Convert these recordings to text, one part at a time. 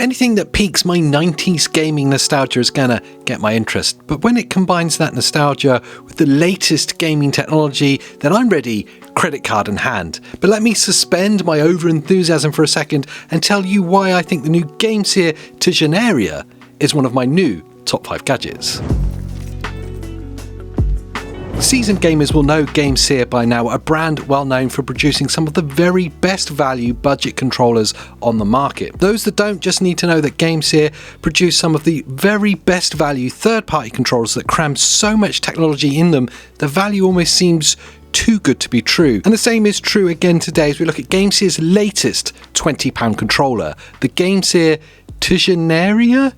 Anything that piques my 90s gaming nostalgia is gonna get my interest, but when it combines that nostalgia with the latest gaming technology, then I'm ready, credit card in hand. But let me suspend my over-enthusiasm for a second and tell you why I think the new GameSir Tegenaria is one of my new top 5 gadgets. Seasoned gamers will know GameSir by now, a brand well known for producing some of the very best value budget controllers on the market. Those that don't just need to know that GameSir produce some of the very best value third-party controllers that cram so much technology in them, the value almost seems too good to be true. And the same is true again today as we look at GameSir's latest £20 controller, the GameSir Tegenaria,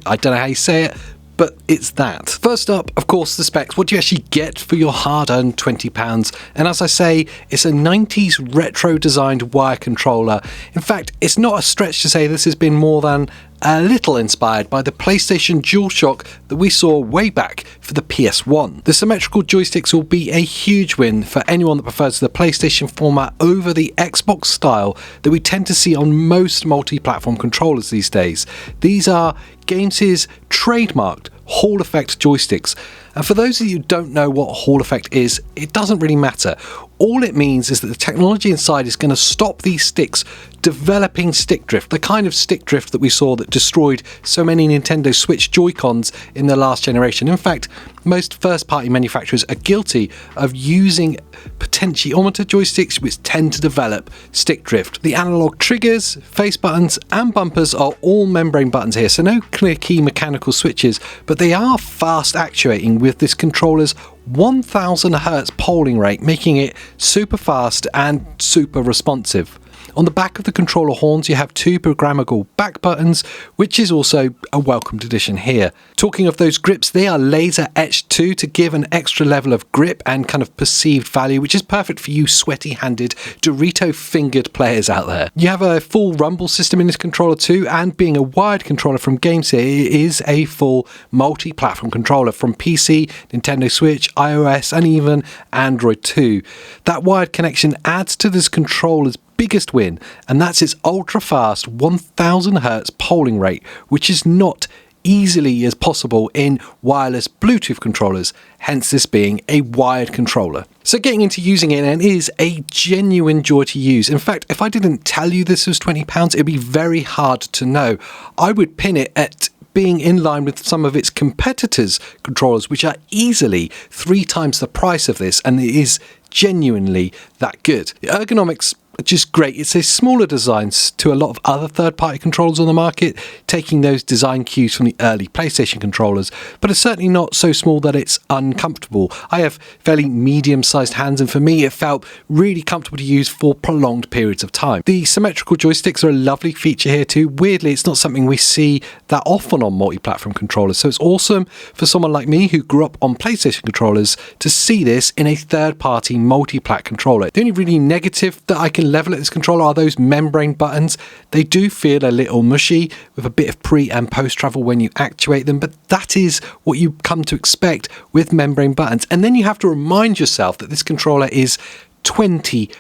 I don't know how you say it, but it's that. First up, of course, the specs. What do you actually get for your hard-earned £20? And as I say, it's a 90s retro-designed wire controller. In fact, it's not a stretch to say this has been more than a little inspired by the PlayStation DualShock that we saw way back for the PS1. The symmetrical joysticks will be a huge win for anyone that prefers the PlayStation format over the Xbox style that we tend to see on most multi-platform controllers these days. These are GameSir's trademarked Hall effect joysticks. And for those of you who don't know what Hall effect is, it doesn't really matter. All it means is that the technology inside is going to stop these sticks developing stick drift, the kind of stick drift that we saw that destroyed so many Nintendo Switch Joy-Cons in the last generation. In fact, most first-party manufacturers are guilty of using potentiometer joysticks which tend to develop stick drift. The analog triggers, face buttons and bumpers are all membrane buttons here, so no clear key mechanical switches, but they are fast actuating with this controller's 1000 Hz polling rate, making it super fast and super responsive. On the back of the controller horns you have 2 programmable back buttons, which is also a welcomed addition here. Talking of those grips, they are laser etched too to give an extra level of grip and kind of perceived value, which is perfect for you sweaty-handed, Dorito-fingered players out there. You have a full rumble system in this controller too, and being a wired controller from GameSir, it is a full multi-platform controller from PC, Nintendo Switch, iOS and even Android too. That wired connection adds to this controller's biggest win, and that's its ultra-fast 1000 Hz polling rate, which is not easily as possible in wireless Bluetooth controllers, hence this being a wired controller. So getting into using it and is a genuine joy to use. In fact, if I didn't tell you this was £20, it'd be very hard to know. I would pin it at being in line with some of its competitors' controllers, which are easily 3 times the price of this, and it is genuinely that good. The ergonomics are just great. It's a smaller design to a lot of other third-party controllers on the market, taking those design cues from the early PlayStation controllers, but it's certainly not so small that it's uncomfortable. I have fairly medium-sized hands, and for me it felt really comfortable to use for prolonged periods of time. The symmetrical joysticks are a lovely feature here too. Weirdly, it's not something we see that often on multi-platform controllers, so it's awesome for someone like me who grew up on PlayStation controllers to see this in a third-party multi-plat controller. The only really negative that I can level at this controller are those membrane buttons. They do feel a little mushy with a bit of pre and post travel when you actuate them, but that is what you come to expect with membrane buttons. And then you have to remind yourself that this controller is £20,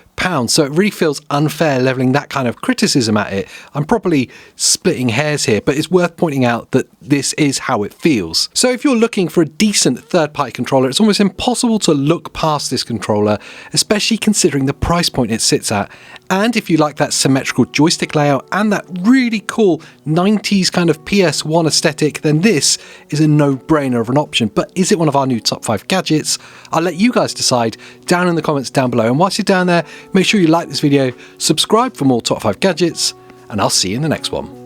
so it really feels unfair levelling that kind of criticism at it. I'm probably splitting hairs here, but it's worth pointing out that this is how it feels. So if you're looking for a decent third-party controller, it's almost impossible to look past this controller, especially considering the price point it sits at. And if you like that symmetrical joystick layout and that really cool 90s kind of PS1 aesthetic, then this is a no-brainer of an option. But is it one of our new top 5 gadgets? I'll let you guys decide down in the comments down below. And whilst you're down there, make sure you like this video, subscribe for more top 5 gadgets, and I'll see you in the next one.